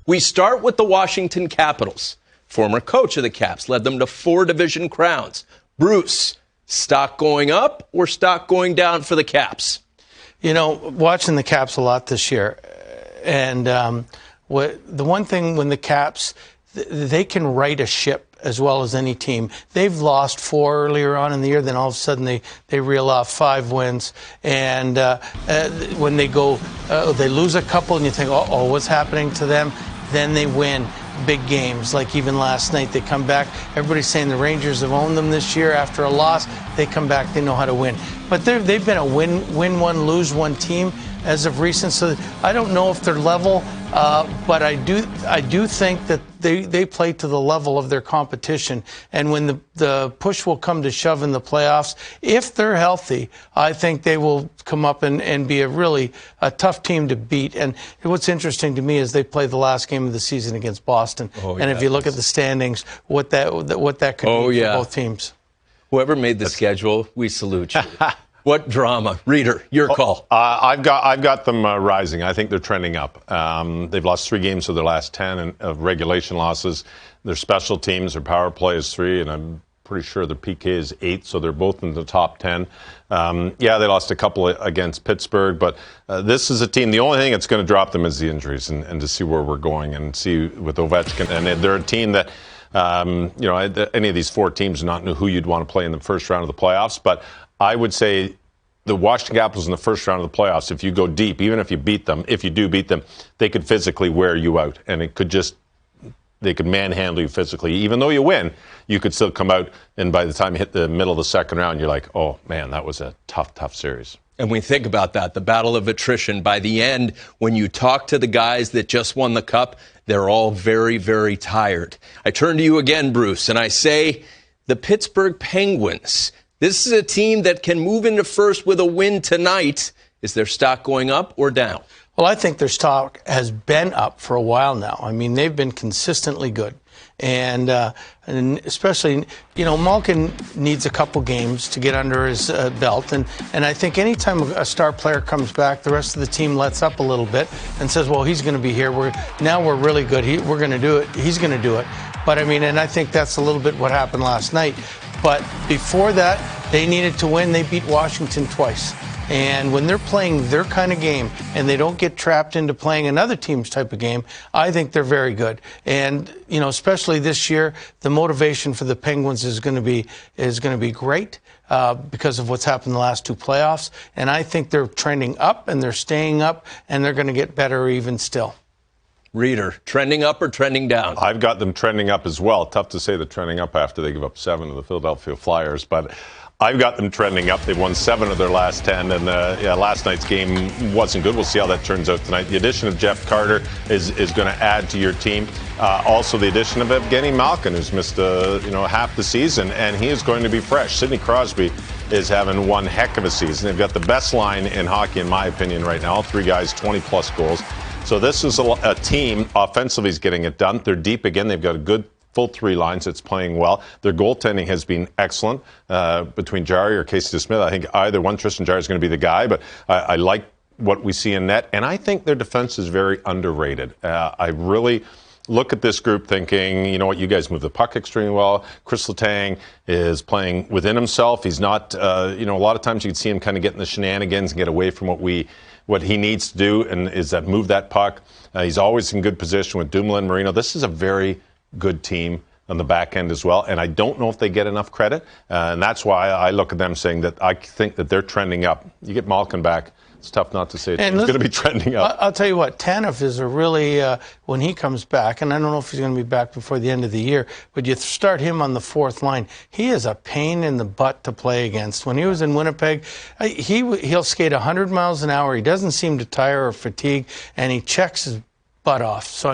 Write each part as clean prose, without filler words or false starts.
We start with the Washington Capitals. Former coach of the Caps led them to 4 division crowns. Bruce, stock going up or stock going down for the Caps? You know, watching the Caps a lot this year, and the one thing when the Caps, they can right a ship as well as any team. They've lost 4 earlier on in the year, then all of a sudden they reel off 5 wins. And when they go, they lose a couple and you think, oh, what's happening to them? Then they win big games. Like even last night, they come back. Everybody's saying the Rangers have owned them this year. After a loss, they come back. They know how to win. But they've been a win one, lose one team as of recent. So I don't know if they're level, but I do think that they play to the level of their competition. And when the push will come to shove in the playoffs, if they're healthy, I think they will come up and be a tough team to beat. And what's interesting to me is they play the last game of the season against Boston. And if you look at the standings, what that could mean for both teams. Whoever made the schedule, we salute you. What drama? Reader, your call. I've got them rising. I think they're trending up. They've lost 3 games of their last 10 of regulation losses. Their special teams, their power play is 3, and I'm pretty sure their PK is 8, so they're both in the top 10. They lost a couple against Pittsburgh, but this is a team, the only thing that's going to drop them is the injuries and to see where we're going and see with Ovechkin. And they're a team that, any of these 4 teams do not know who you'd want to play in the first round of the playoffs, but I would say the Washington Capitals in the first round of the playoffs, if you go deep, even if you do beat them, they could physically wear you out. And they could manhandle you physically. Even though you win, you could still come out, and by the time you hit the middle of the second round, you're like, oh, man, that was a tough series. And we think about that, the battle of attrition. By the end, when you talk to the guys that just won the Cup, they're all very, very tired. I turn to you again, Bruce, and I say the Pittsburgh Penguins. This is a team that can move into first with a win tonight. Is their stock going up or down? Well, I think their stock has been up for a while now. I mean, they've been consistently good. And especially, Malkin needs a couple games to get under his belt. And I think anytime a star player comes back, the rest of the team lets up a little bit and says, well, he's going to be here. We're really good. We're going to do it. He's going to do it. But, and I think that's a little bit what happened last night. But before that, they needed to win. They beat Washington twice. And when they're playing their kind of game and they don't get trapped into playing another team's type of game, I think they're very good. And, especially this year, the motivation for the Penguins is going to be great because of what's happened in the last 2 playoffs. And I think they're trending up and they're staying up and they're going to get better even still. Reader, trending up or trending down? I've got them trending up as well. Tough to say they're trending up after they give up 7 to the Philadelphia Flyers, but I've got them trending up. They've won 7 of their last 10, and last night's game wasn't good. We'll see how that turns out tonight. The addition of Jeff Carter is going to add to your team. Also, the addition of Evgeny Malkin, who's missed half the season, and he is going to be fresh. Sidney Crosby is having one heck of a season. They've got the best line in hockey, in my opinion, right now. All 3 guys, 20-plus goals. So this is a team, offensively, is getting it done. They're deep again. They've got a good full 3 lines that's playing well. Their goaltending has been excellent between Jarry or Casey Smith. I think either one, Tristan Jarry is going to be the guy, but I like what we see in net. And I think their defense is very underrated. I really look at this group thinking, you know what, you guys move the puck extremely well. Chris Letang is playing within himself. He's not, a lot of times you can see him kind of get in the shenanigans and get away from what he needs to do, and is that move that puck. He's always in good position with Dumoulin, Marino. This is a very good team on the back end as well, and I don't know if they get enough credit, and that's why I look at them saying that I think that they're trending up. You get Malkin back, it's tough not to say it's going to be trending up. I'll tell you what, Tanev is a really, when he comes back, and I don't know if he's going to be back before the end of the year, but you start him on the 4th line. He is a pain in the butt to play against. When he was in Winnipeg, he'll skate 100 miles an hour. He doesn't seem to tire or fatigue, and he checks his butt off. So,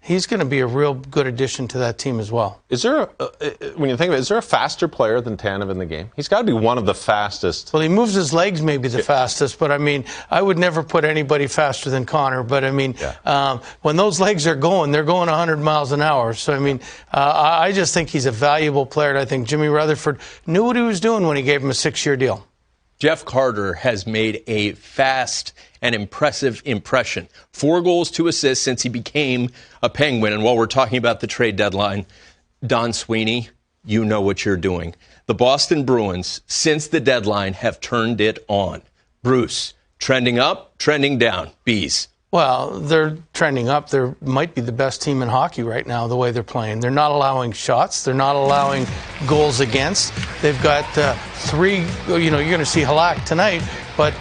he's going to be a real good addition to that team as well. Is there, when you think of it, is there a faster player than Tanev in the game? He's got to be one of the fastest. Well, he moves his legs maybe the fastest, but I would never put anybody faster than Connor. But when those legs are going, they're going 100 miles an hour. So, I just think he's a valuable player. And I think Jimmy Rutherford knew what he was doing when he gave him a 6-year deal. Jeff Carter has made a fast and impressive impression. 4 goals, 2 assists since he became a Penguin. And while we're talking about the trade deadline, Don Sweeney, you know what you're doing. The Boston Bruins, since the deadline, have turned it on. Bruce, trending up, trending down. Bees. Well, they're trending up. They might be the best team in hockey right now, the way they're playing. They're not allowing shots. They're not allowing goals against. They've got 3, you're going to see Halak tonight, but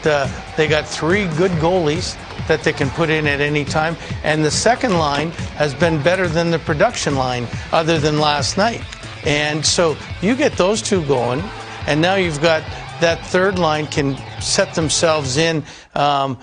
they got 3 good goalies that they can put in at any time. And the second line has been better than the production line other than last night. And so you get those 2 going, and now you've got that third line can set themselves in, with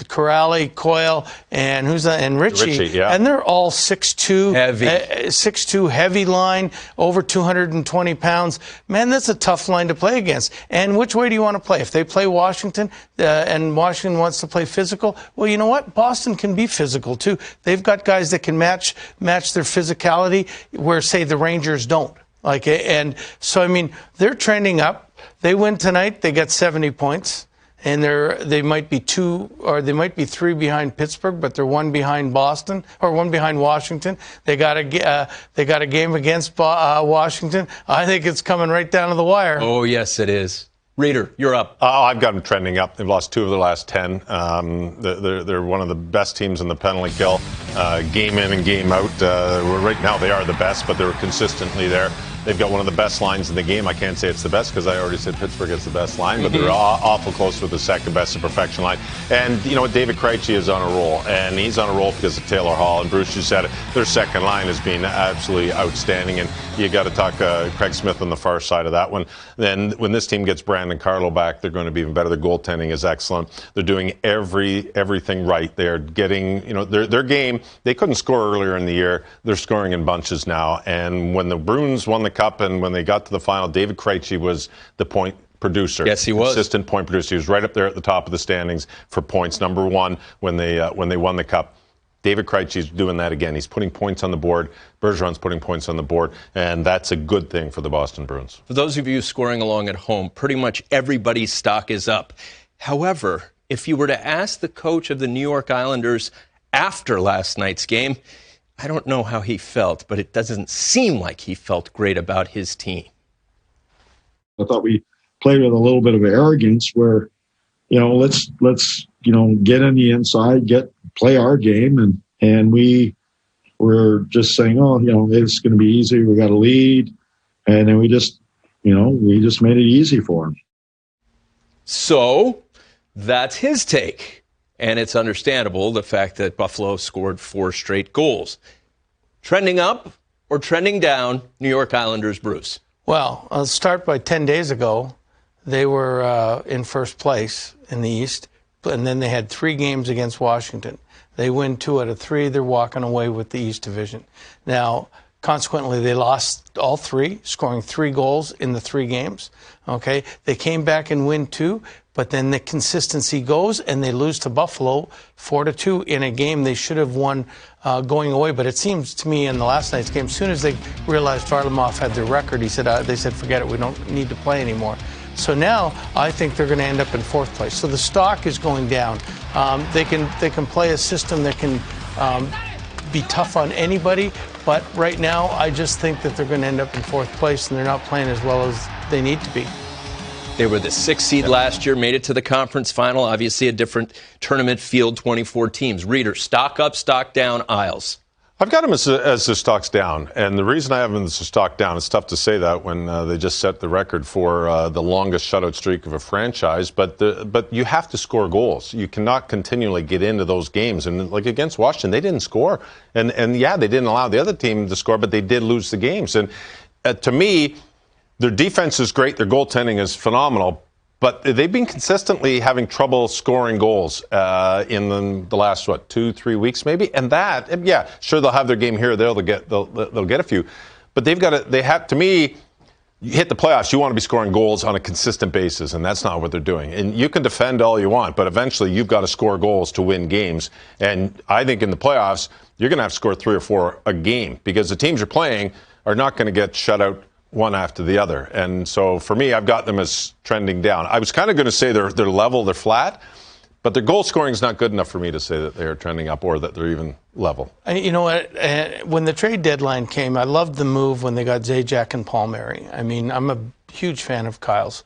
Corrali, Coyle, and Richie. Yeah. And they're all 6'2", heavy. 6'2", heavy line, over 220 pounds. Man, that's a tough line to play against. And which way do you want to play? If they play Washington, and Washington wants to play physical, well, you know what? Boston can be physical too. They've got guys that can match their physicality, where say the Rangers don't. And so, I mean, they're trending up. They win tonight. They got 70 points. And they might be 2 or they might be 3 behind Pittsburgh, but they're 1 behind Boston or 1 behind Washington. They got a game against Washington. I think it's coming right down to the wire. Oh, yes, it is. Reader, you're up. I've got them trending up. They've lost 2 of their last 10. They're one of the best teams in the penalty kill, game in and game out. Right now they are the best, but they're consistently there. They've got one of the best lines in the game. I can't say it's the best because I already said Pittsburgh is the best line, but they're awful close with the second best to perfection line. And you know what? David Krejci is on a roll, and he's on a roll because of Taylor Hall. And Bruce, you said it. Their second line has been absolutely outstanding, and you got to talk Craig Smith on the far side of that one. Then when this team gets Brandon Carlo back, they're going to be even better. Their goaltending is excellent. They're doing everything right. They're getting, their game. They couldn't score earlier in the year. They're scoring in bunches now. And when the Bruins won the Cup and when they got to the final, David Krejci was the point producer. Yes, he was. Consistent point producer. He was right up there at the top of the standings for points, number 1 when they won the Cup. David Krejci's doing that again. He's putting points on the board. Bergeron's putting points on the board, and that's a good thing for the Boston Bruins. For those of you scoring along at home, pretty much everybody's stock is up. However, if you were to ask the coach of the New York Islanders after last night's game, I don't know how he felt, but it doesn't seem like he felt great about his team. I thought we played with a little bit of arrogance where, let's get in the inside, play our game, and we were just saying, it's going to be easy. We got a lead, and then we just made it easy for them. So that's his take. And it's understandable, the fact that Buffalo scored 4 straight goals. Trending up or trending down, New York Islanders, Bruce? Well, I'll start by 10 days ago. They were in first place in the East, and then they had 3 games against Washington. They win 2 out of 3. They're walking away with the East Division. Now, consequently, they lost all 3, scoring 3 goals in the 3 games. Okay, they came back and win 2, but then the consistency goes, and they lose to Buffalo 4-2 in a game they should have won going away. But it seems to me in the last night's game, as soon as they realized Varlamov had their record, they said, forget it, we don't need to play anymore. So now I think they're going to end up in 4th place. So the stock is going down. They can play a system that can be tough on anybody, but right now I just think that they're going to end up in 4th place, and they're not playing as well as they need to be. They were the 6th seed last year, made it to the conference final. Obviously a different tournament field, 24 teams. Reader, stock up, stock down, Isles. I've got them as the stock's down, and the reason I have them as the stock down, it's tough to say that when they just set the record for the longest shutout streak of a franchise, but you have to score goals. You cannot continually get into those games, and like against Washington, they didn't score, and yeah, they didn't allow the other team to score, but they did lose the games, and to me, their defense is great, their goaltending is phenomenal, but they've been consistently having trouble scoring goals in the last 2-3 weeks maybe, and that, yeah, sure, they'll have their game here or there, they'll get a few, but they have to me. You hit the playoffs, you want to be scoring goals on a consistent basis, and that's not what they're doing. And you can defend all you want, but eventually you've got to score goals to win games. And I think in the playoffs, you're going to have to score 3 or 4 a game because the teams you're playing are not going to get shut out one after the other. And so for me, I've got them as trending down. I was kind of going to say they're level, they're flat, but their goal scoring is not good enough for me to say that they're trending up or that they're even level. You know what? When the trade deadline came, I loved the move when they got Zajac and Palmieri. I mean, I'm a huge fan of Kyle's.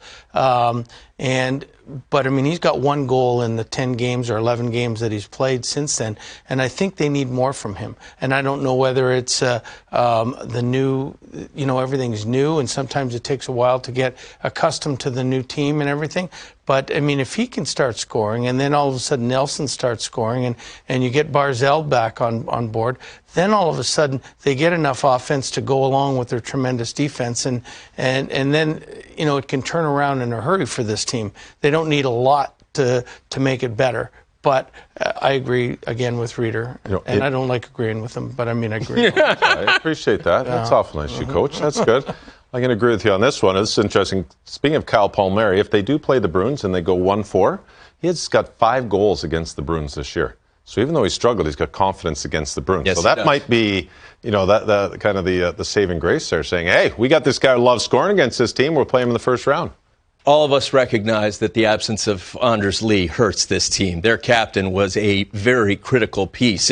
But I mean, he's got one goal in the 10 games or 11 games that he's played since then, and I think they need more from him. And I don't know whether it's the new, everything's new, and sometimes it takes a while to get accustomed to the new team and everything. But I mean, if he can start scoring, and then all of a sudden Nelson starts scoring, and you get Barzell back on board, then all of a sudden they get enough offense to go along with their tremendous defense, and then it can turn around in a hurry for this team. They don't need a lot to make it better. But I agree again with Reader, I don't like agreeing with him, but I mean I agree. I appreciate that. That's awful nice, you coach. That's good. I can agree with you on this one. It's interesting. Speaking of Kyle Palmieri, if they do play the Bruins and they go 1-4, he's got 5 goals against the Bruins this year. So even though he struggled, he's got confidence against the Bruins. Yes, so that might be, that kind of the saving grace there, saying, hey, we got this guy who loves scoring against this team. We'll play him in the first round. All of us recognize that the absence of Anders Lee hurts this team. Their captain was a very critical piece.